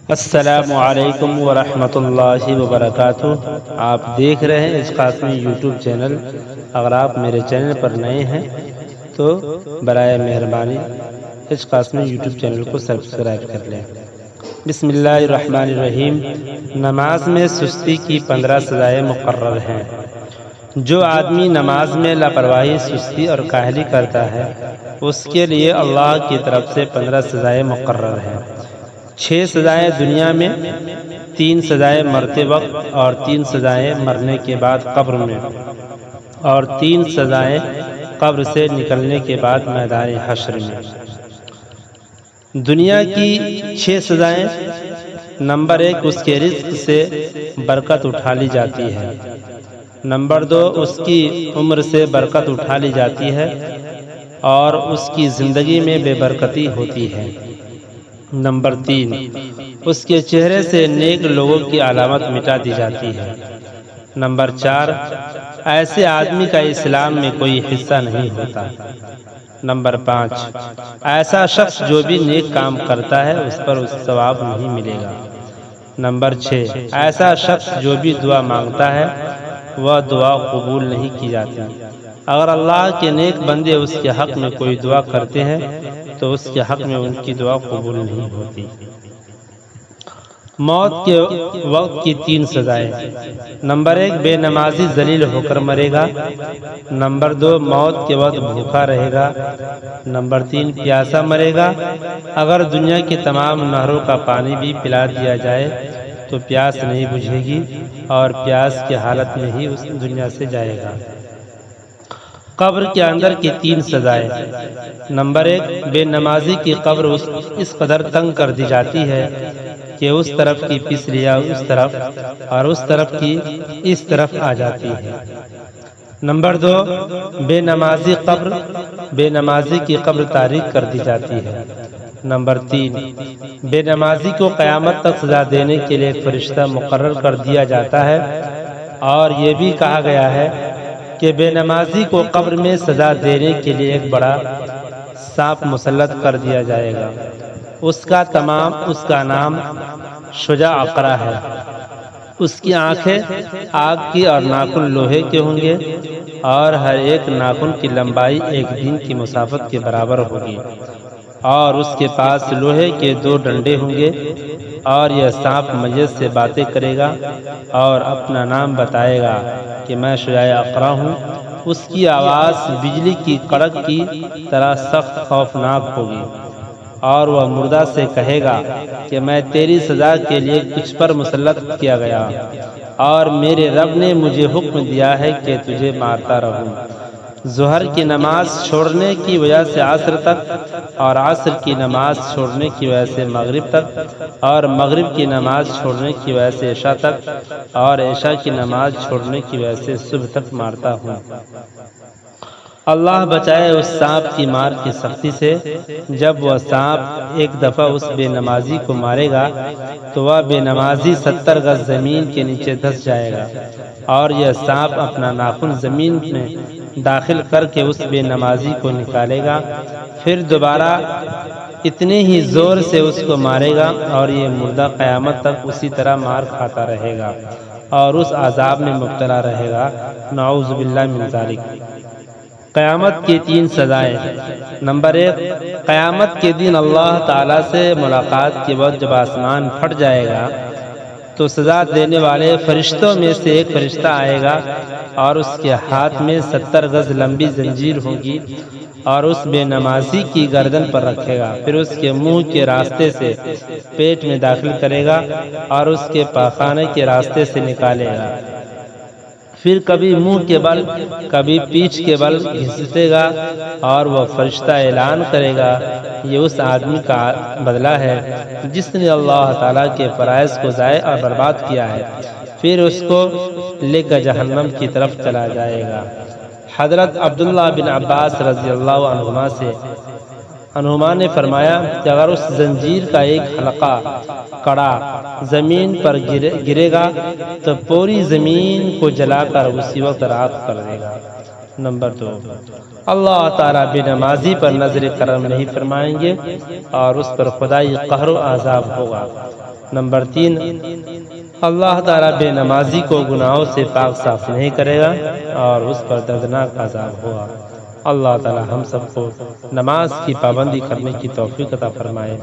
السلام علیکم ورحمۃ اللہ وبرکاتہ۔ آپ دیکھ رہے ہیں اس قاسمی یوٹیوب چینل۔ اگر آپ میرے چینل پر نئے ہیں تو برائے مہربانی اس قاسمی یوٹیوب چینل کو سبسکرائب کر لیں۔ بسم اللہ الرحمن الرحیم۔ نماز میں سستی کی 15 سزائیں مقرر ہیں۔ جو آدمی نماز میں لاپرواہی، سستی اور کاہلی کرتا ہے اس کے لیے اللہ کی طرف سے 15 سزائیں مقرر ہیں۔ 6 سزائیں دنیا میں، 3 سزائیں مرتے وقت اور 3 سزائیں مرنے کے بعد قبر میں، اور 3 سزائیں قبر سے نکلنے کے بعد میدان حشر میں۔ دنیا کی 6 سزائیں: نمبر 1، اس کے رزق سے برکت اٹھا لی جاتی ہے۔ نمبر 2، اس کی عمر سے برکت اٹھا لی جاتی ہے اور اس کی زندگی میں بے برکتی ہوتی ہے۔ نمبر 3، اس کے چہرے سے نیک لوگوں کی علامت مٹا دی جاتی ہے۔ نمبر 4، ایسے آدمی کا اسلام میں کوئی حصہ نہیں ہوتا۔ نمبر 5، ایسا شخص جو بھی نیک کام کرتا ہے اس پر ثواب نہیں ملے گا۔ نمبر 6، ایسا شخص جو بھی دعا مانگتا ہے وہ دعا قبول نہیں کی جاتی۔ اگر اللہ کے نیک بندے اس کے حق میں کوئی دعا کرتے ہیں تو اس کے حق میں ان کی دعا قبول نہیں ہوتی۔ موت کے وقت کی 3 سزائیں: نمبر 1، بے نمازی ذلیل ہو کر مرے گا۔ نمبر 2، موت کے وقت بھوکا رہے گا۔ نمبر 3، پیاسا مرے گا۔ اگر دنیا کی تمام نہروں کا پانی بھی پلا دیا جائے تو پیاس نہیں بجھے گی اور پیاس کی حالت میں ہی اس دنیا سے جائے گا۔ قبر کے اندر کی 3 سزائیں: نمبر 1، بے نمازی کی قبر اس قدر تنگ کر دی جاتی ہے کہ اس طرف کی پسلیاں اس طرف اور اس طرف کی اس طرف آ جاتی ہے۔ نمبر 2، بے نمازی کی قبر تاریک کر دی جاتی ہے۔ نمبر 3، بے نمازی کو قیامت تک سزا دینے کے لیے ایک فرشتہ مقرر کر دیا جاتا ہے، اور یہ بھی کہا گیا ہے کہ بے نمازی کو قبر میں سزا دینے کے لیے ایک بڑا سانپ مسلط کر دیا جائے گا۔ اس کا نام شجاع اقرا ہے۔ اس کی آنکھیں آگ کی اور ناخن لوہے کے ہوں گے، اور ہر ایک ناخن کی لمبائی ایک دن کی مسافت کے برابر ہوگی، اور اس کے پاس لوہے کے 2 ڈنڈے ہوں گے، اور یہ سانپ میت سے باتیں کرے گا اور اپنا نام بتائے گا کہ میں شجاع اقرا ہوں۔ اس کی آواز بجلی کی کڑک کی طرح سخت خوفناک ہوگی، اور وہ مردہ سے کہے گا کہ میں تیری سزا کے لیے تجھ پر مسلط کیا گیا، اور میرے رب نے مجھے حکم دیا ہے کہ تجھے مارتا رہوں۔ ظہر کی نماز چھوڑنے کی وجہ سے عصر تک، اور عصر کی نماز چھوڑنے کی وجہ سے مغرب تک، اور مغرب کی نماز چھوڑنے کی وجہ سے عشاء تک، اور عشاء کی نماز چھوڑنے کی وجہ سے صبح تک مارتا ہوں۔ اللہ بچائے اس سانپ کی مار کی سختی سے۔ جب وہ سانپ ایک دفعہ اس بے نمازی کو مارے گا تو وہ بے نمازی 70 گز زمین کے نیچے دھس جائے گا، اور یہ سانپ اپنا ناخن زمین میں داخل کر کے اس بے نمازی کو نکالے گا، پھر دوبارہ اتنے ہی زور سے اس کو مارے گا، اور یہ مردہ قیامت تک اسی طرح مار کھاتا رہے گا اور اس عذاب میں مبتلا رہے گا۔ نعوذ باللہ من ذالک۔ قیامت کی 3 سزائیں: نمبر 1، قیامت کے دن اللہ تعالیٰ سے ملاقات کے وقت جب آسمان پھٹ جائے گا تو سزا دینے والے فرشتوں میں سے ایک فرشتہ آئے گا، اور اس کے ہاتھ میں 70 گز لمبی زنجیر ہوگی، اور اس بے نمازی کی گردن پر رکھے گا، پھر اس کے منہ کے راستے سے پیٹ میں داخل کرے گا اور اس کے پاخانے کے راستے سے نکالے گا، پھر کبھی منہ کے بل کبھی پیٹھ کے بل گھسیٹے گا، اور وہ فرشتہ اعلان کرے گا یہ اس آدمی کا بدلہ ہے جس نے اللہ تعالیٰ کے فرائض کو ضائع اور برباد کیا ہے، پھر اس کو لے کر جہنم کی طرف چلا جائے گا۔ حضرت عبداللہ بن عباس رضی اللہ عنہما نے فرمایا کہ اگر اس زنجیر کا ایک حلقہ کڑا زمین پر گرے گا تو پوری زمین کو جلا کر اسی وقت راکھ کر دے گا۔ نمبر 2، اللہ تعالیٰ بے نمازی پر نظر کرم نہیں فرمائیں گے اور اس پر خدائی قہر و عذاب ہوگا۔ نمبر 3، اللہ تعالیٰ بے نمازی کو گناہوں سے پاک صاف نہیں کرے گا اور اس پر دردناک عذاب ہوگا۔ اللہ تعالیٰ ہم سب کو نماز کی پابندی کرنے کی توفیق عطا فرمائے۔